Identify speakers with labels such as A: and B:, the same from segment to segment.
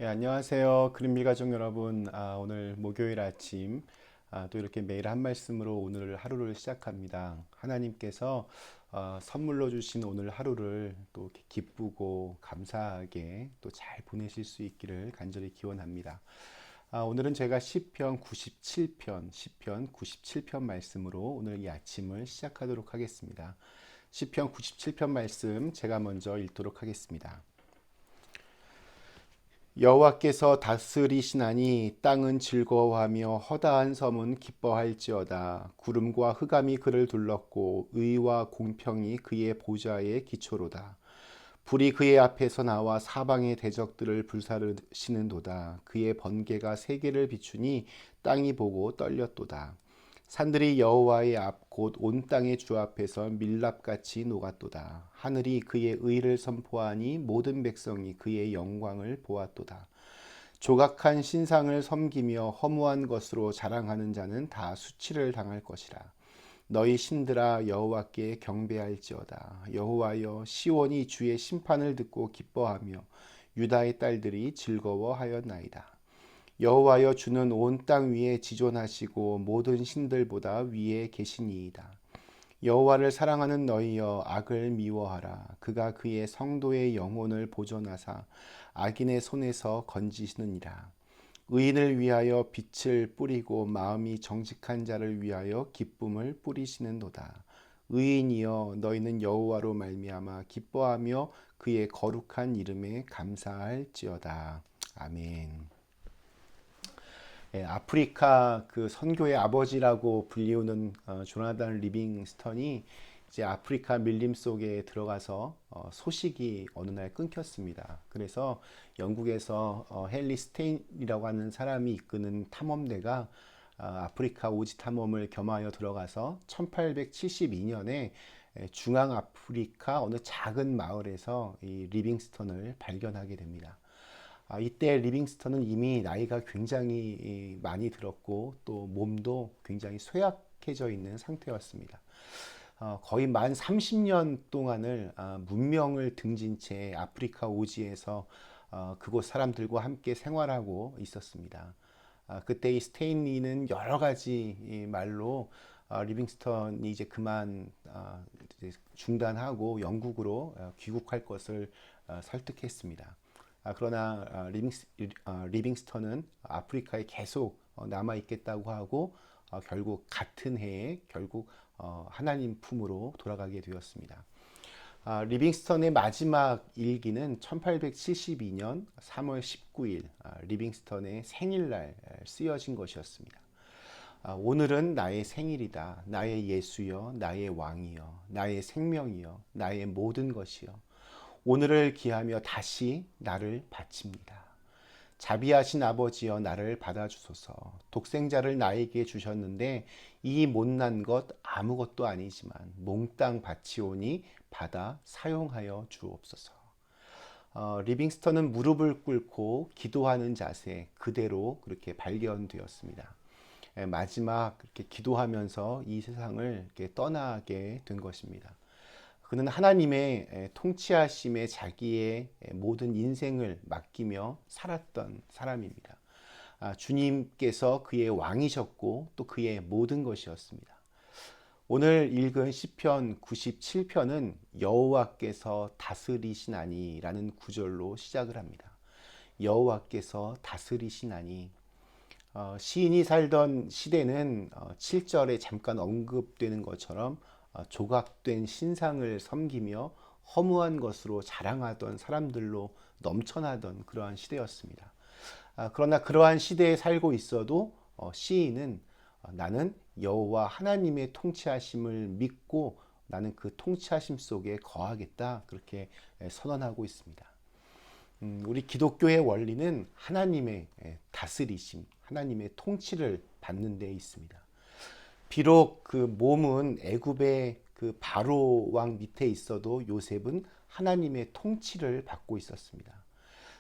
A: 안녕하세요. 그린빌 가족 여러분. 오늘 목요일 아침 또 이렇게 매일 한 말씀으로 오늘 하루를 시작합니다. 하나님께서 선물로 주신 오늘 하루를 또 이렇게 기쁘고 감사하게 또 잘 보내실 수 있기를 간절히 기원합니다. 오늘은 제가 시편 97편 말씀으로 오늘 이 아침을 시작하도록 하겠습니다. 시편 97편 말씀 제가 먼저 읽도록 하겠습니다. 여호와께서 다스리시나니 땅은 즐거워하며 허다한 섬은 기뻐할지어다. 구름과 흑암이 그를 둘렀고 의와 공평이 그의 보좌의 기초로다. 불이 그의 앞에서 나와 사방의 대적들을 불사르시는도다. 그의 번개가 세계를 비추니 땅이 보고 떨렸도다. 산들이 여호와의 앞 곧 온 땅의 주 앞에서 밀랍같이 녹았도다. 하늘이 그의 의를 선포하니 모든 백성이 그의 영광을 보았도다. 조각한 신상을 섬기며 허무한 것으로 자랑하는 자는 다 수치를 당할 것이라. 너희 신들아 여호와께 경배할지어다. 여호와여, 시온이 주의 심판을 듣고 기뻐하며 유다의 딸들이 즐거워하였나이다. 여호와여, 주는 온 땅 위에 지존하시고 모든 신들보다 위에 계시니이다. 여호와를 사랑하는 너희여, 악을 미워하라. 그가 그의 성도의 영혼을 보존하사 악인의 손에서 건지시느니라. 의인을 위하여 빛을 뿌리고 마음이 정직한 자를 위하여 기쁨을 뿌리시는도다. 의인이여, 너희는 여호와로 말미암아 기뻐하며 그의 거룩한 이름에 감사할지어다. 아멘. 아프리카 그 선교의 아버지라고 불리우는 조나단 리빙스턴이 이제 아프리카 밀림 속에 들어가서 소식이 어느 날 끊겼습니다. 그래서 영국에서 헨리 스테인이라고 하는 사람이 이끄는 탐험대가 아프리카 오지 탐험을 겸하여 들어가서 1872년에 중앙 아프리카 어느 작은 마을에서 이 리빙스턴을 발견하게 됩니다. 이때 리빙스턴은 이미 나이가 굉장히 많이 들었고 또 몸도 굉장히 쇠약해져 있는 상태였습니다. 거의 만 30년 동안을 문명을 등진 채 아프리카 오지에서 그곳 사람들과 함께 생활하고 있었습니다. 그때 이 스테인리는 여러 가지 말로 리빙스턴이 이제 그만 이제 중단하고 영국으로 귀국할 것을 설득했습니다. 그러나 리빙스턴은 아프리카에 계속 남아 있겠다고 하고 결국 같은 해에 결국 하나님 품으로 돌아가게 되었습니다. 리빙스턴의 마지막 일기는 1872년 3월 19일 리빙스턴의 생일날 쓰여진 것이었습니다. 오늘은 나의 생일이다. 나의 예수여, 나의 왕이여, 나의 생명이여, 나의 모든 것이여. 오늘을 기하며 다시 나를 바칩니다. 자비하신 아버지여, 나를 받아주소서. 독생자를 나에게 주셨는데 이 못난 것 아무것도 아니지만 몽땅 바치오니 받아 사용하여 주옵소서. 리빙스턴은 무릎을 꿇고 기도하는 자세 그대로 그렇게 발견되었습니다. 마지막 그렇게 기도하면서 이 세상을 이렇게 떠나게 된 것입니다. 그는 하나님의 통치하심에 자기의 모든 인생을 맡기며 살았던 사람입니다. 주님께서 그의 왕이셨고 또 그의 모든 것이었습니다. 오늘 읽은 시편 97편은 여호와께서 다스리시나니라는 구절로 시작을 합니다. 여호와께서 다스리시나니. 시인이 살던 시대는 7절에 잠깐 언급되는 것처럼 조각된 신상을 섬기며 허무한 것으로 자랑하던 사람들로 넘쳐나던 그러한 시대였습니다. 그러나 그러한 시대에 살고 있어도 시인은 나는 여호와 하나님의 통치하심을 믿고 나는 그 통치하심 속에 거하겠다 그렇게 선언하고 있습니다. 우리 기독교의 원리는 하나님의 다스리심, 하나님의 통치를 받는 데 있습니다. 비록 그 몸은 애굽의 그 바로 왕 밑에 있어도 요셉은 하나님의 통치를 받고 있었습니다.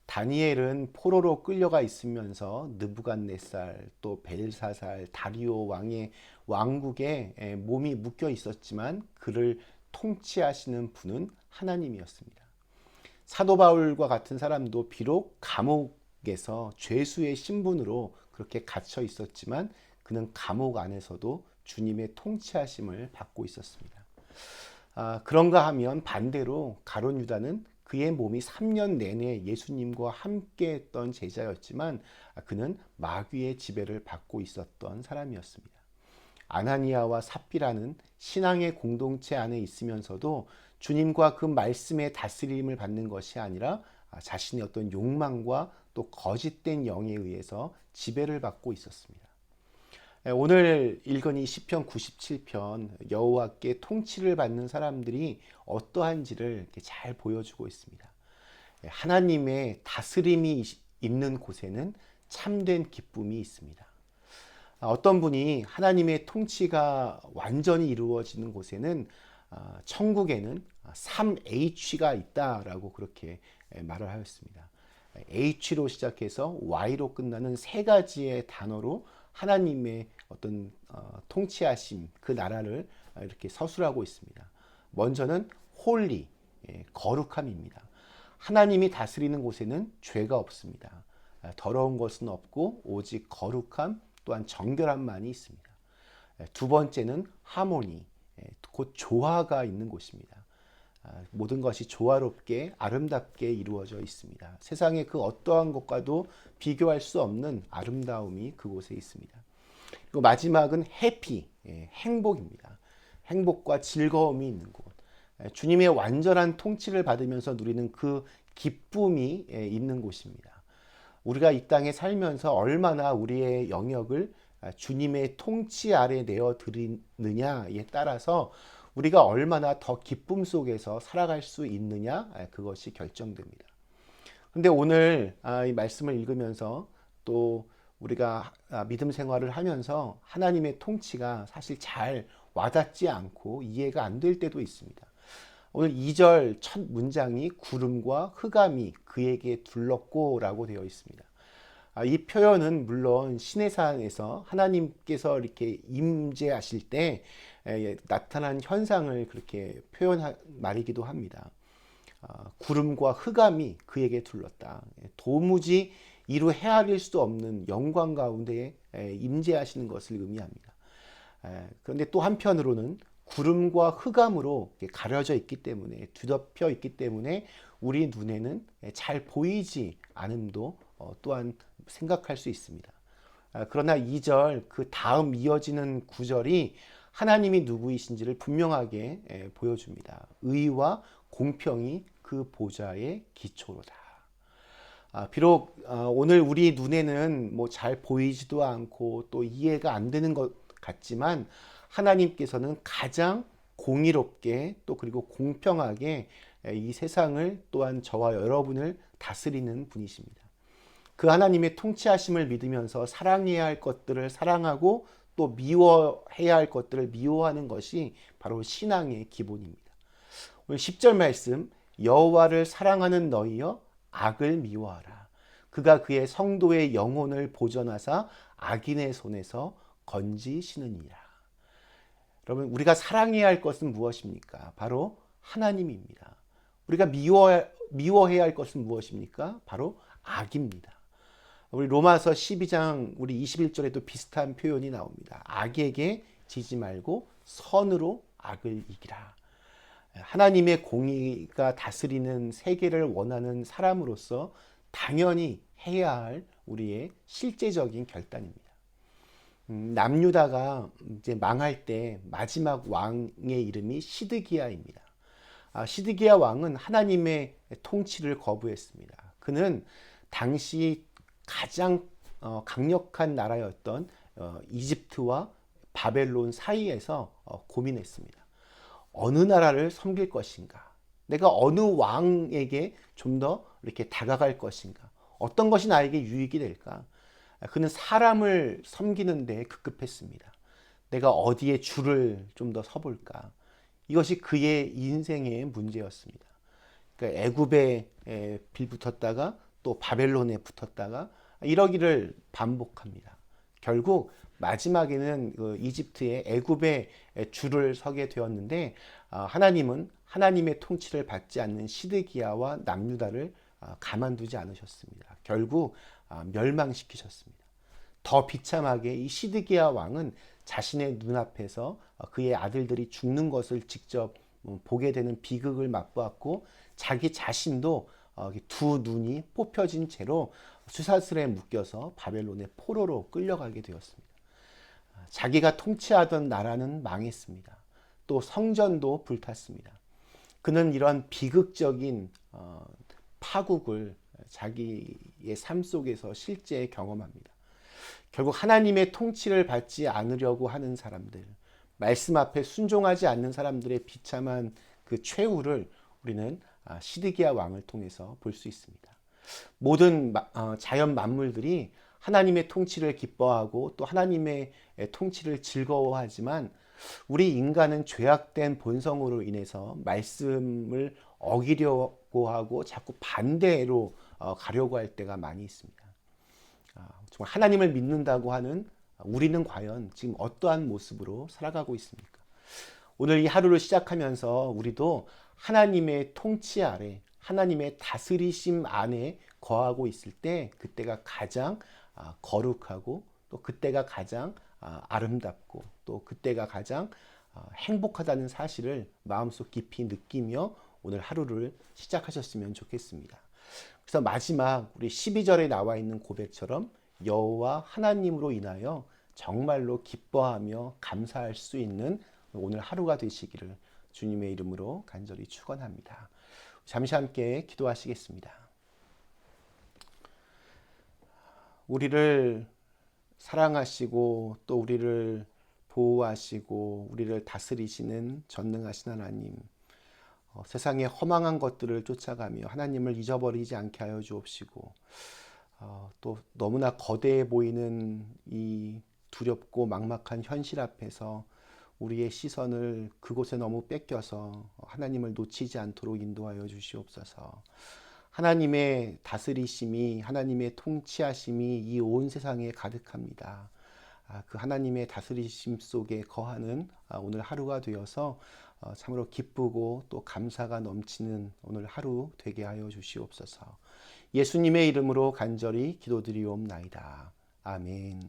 A: 다니엘은 포로로 끌려가 있으면서 느부갓네살 또 벨사살 다리오 왕의 왕국에 몸이 묶여 있었지만 그를 통치하시는 분은 하나님이었습니다. 사도 바울과 같은 사람도 비록 감옥 감옥에서 죄수의 신분으로 그렇게 갇혀 있었지만 그는 감옥 안에서도 주님의 통치하심을 받고 있었습니다. 그런가 하면 반대로 가룟 유다는 그의 몸이 3년 내내 예수님과 함께 했던 제자였지만 그는 마귀의 지배를 받고 있었던 사람이었습니다. 아나니아와 삽비라는 신앙의 공동체 안에 있으면서도 주님과 그 말씀의 다스림을 받는 것이 아니라 자신의 어떤 욕망과 또 거짓된 영에 의해서 지배를 받고 있었습니다. 오늘 읽은 이 시편 97편 여호와께 통치를 받는 사람들이 어떠한지를 이렇게 잘 보여주고 있습니다. 하나님의 다스림이 있는 곳에는 참된 기쁨이 있습니다. 어떤 분이 하나님의 통치가 완전히 이루어지는 곳에는 천국에는 3H가 있다라고 그렇게 말을 하였습니다. H로 시작해서 Y로 끝나는 세 가지의 단어로 하나님의 어떤 통치하심, 그 나라를 이렇게 서술하고 있습니다. 먼저는 홀리, 거룩함입니다. 하나님이 다스리는 곳에는 죄가 없습니다. 더러운 것은 없고 오직 거룩함 또한 정결함만이 있습니다. 두 번째는 하모니, 곧 조화가 있는 곳입니다. 모든 것이 조화롭게 아름답게 이루어져 있습니다. 세상의 그 어떠한 것과도 비교할 수 없는 아름다움이 그곳에 있습니다. 그리고 마지막은 해피, 행복입니다. 행복과 즐거움이 있는 곳. 주님의 완전한 통치를 받으면서 누리는 그 기쁨이 있는 곳입니다. 우리가 이 땅에 살면서 얼마나 우리의 영역을 주님의 통치 아래 내어 드리느냐에 따라서 우리가 얼마나 더 기쁨 속에서 살아갈 수 있느냐, 그것이 결정됩니다. 근데 오늘 이 말씀을 읽으면서 또 우리가 믿음 생활을 하면서 하나님의 통치가 사실 잘 와닿지 않고 이해가 안 될 때도 있습니다. 오늘 2절 첫 문장이 구름과 흑암이 그에게 둘렀고 라고 되어 있습니다. 이 표현은 물론 시내산에서 하나님께서 이렇게 임재하실 때 나타난 현상을 그렇게 표현한 말이기도 합니다. 구름과 흑암이 그에게 둘렀다. 도무지 이루 헤아릴 수 없는 영광 가운데 임재하시는 것을 의미합니다. 그런데 또 한편으로는 구름과 흑암으로 가려져 있기 때문에, 뒤덮여 있기 때문에 우리 눈에는 잘 보이지 않음도 또한 생각할 수 있습니다. 그러나 2절 그 다음 이어지는 9절이 하나님이 누구이신지를 분명하게 보여줍니다. 의와 공평이 그 보좌의 기초로다. 비록 오늘 우리 눈에는 뭐 잘 보이지도 않고 또 이해가 안 되는 것 같지만 하나님께서는 가장 공의롭게 또 그리고 공평하게 이 세상을 또한 저와 여러분을 다스리는 분이십니다. 그 하나님의 통치하심을 믿으면서 사랑해야 할 것들을 사랑하고 또 미워해야 할 것들을 미워하는 것이 바로 신앙의 기본입니다. 오늘 10절 말씀, 여호와를 사랑하는 너희여 악을 미워하라. 그가 그의 성도의 영혼을 보전하사 악인의 손에서 건지시느니라. 여러분, 우리가 사랑해야 할 것은 무엇입니까? 바로 하나님입니다. 우리가 미워해야 할 것은 무엇입니까? 바로 악입니다. 우리 로마서 12장 우리 21절에도 비슷한 표현이 나옵니다. 악에게 지지 말고 선으로 악을 이기라. 하나님의 공의가 다스리는 세계를 원하는 사람으로서 당연히 해야 할 우리의 실제적인 결단입니다. 남유다가 이제 망할 때 마지막 왕의 이름이 시드기야입니다. 시드기야 왕은 하나님의 통치를 거부했습니다. 그는 당시 가장 강력한 나라였던 이집트와 바벨론 사이에서 고민했습니다. 어느 나라를 섬길 것인가? 내가 어느 왕에게 좀 더 이렇게 다가갈 것인가? 어떤 것이 나에게 유익이 될까? 그는 사람을 섬기는 데 급급했습니다. 내가 어디에 줄을 좀 더 서볼까? 이것이 그의 인생의 문제였습니다. 그러니까 애굽에 빌붙었다가 또 바벨론에 붙었다가 이러기를 반복합니다. 결국 마지막에는 이집트의 애굽에 줄을 서게 되었는데 하나님은 하나님의 통치를 받지 않는 시드기야와 남유다를 가만두지 않으셨습니다. 결국 멸망시키셨습니다. 더 비참하게 이 시드기야 왕은 자신의 눈앞에서 그의 아들들이 죽는 것을 직접 보게 되는 비극을 맛보았고, 자기 자신도 두 눈이 뽑혀진 채로 쇠사슬에 묶여서 바벨론의 포로로 끌려가게 되었습니다. 자기가 통치하던 나라는 망했습니다. 또 성전도 불탔습니다. 그는 이런 비극적인 파국을 자기의 삶 속에서 실제 경험합니다. 결국 하나님의 통치를 받지 않으려고 하는 사람들, 말씀 앞에 순종하지 않는 사람들의 비참한 그 최후를 우리는 시드기야 왕을 통해서 볼 수 있습니다. 모든 자연 만물들이 하나님의 통치를 기뻐하고 또 하나님의 통치를 즐거워하지만, 우리 인간은 죄악된 본성으로 인해서 말씀을 어기려고 하고 자꾸 반대로 가려고 할 때가 많이 있습니다. 정말 하나님을 믿는다고 하는 우리는 과연 지금 어떠한 모습으로 살아가고 있습니까? 오늘 이 하루를 시작하면서 우리도 하나님의 통치 아래, 하나님의 다스리심 안에 거하고 있을 때, 그때가 가장 거룩하고 또 그때가 가장 아름답고 또 그때가 가장 행복하다는 사실을 마음속 깊이 느끼며 오늘 하루를 시작하셨으면 좋겠습니다. 그래서 마지막 우리 12절에 나와 있는 고백처럼 여호와 하나님으로 인하여 정말로 기뻐하며 감사할 수 있는 오늘 하루가 되시기를 주님의 이름으로 간절히 축원합니다. 잠시 함께 기도하시겠습니다. 우리를 사랑하시고 또 우리를 보호하시고 우리를 다스리시는 전능하신 하나님, 세상의 허망한 것들을 쫓아가며 하나님을 잊어버리지 않게 하여 주옵시고, 또 너무나 거대해 보이는 이 두렵고 막막한 현실 앞에서 우리의 시선을 그곳에 너무 뺏겨서 하나님을 놓치지 않도록 인도하여 주시옵소서. 하나님의 다스리심이, 하나님의 통치하심이 이 온 세상에 가득합니다. 그 하나님의 다스리심 속에 거하는 오늘 하루가 되어서 참으로 기쁘고 또 감사가 넘치는 오늘 하루 되게 하여 주시옵소서. 예수님의 이름으로 간절히 기도드리옵나이다. 아멘.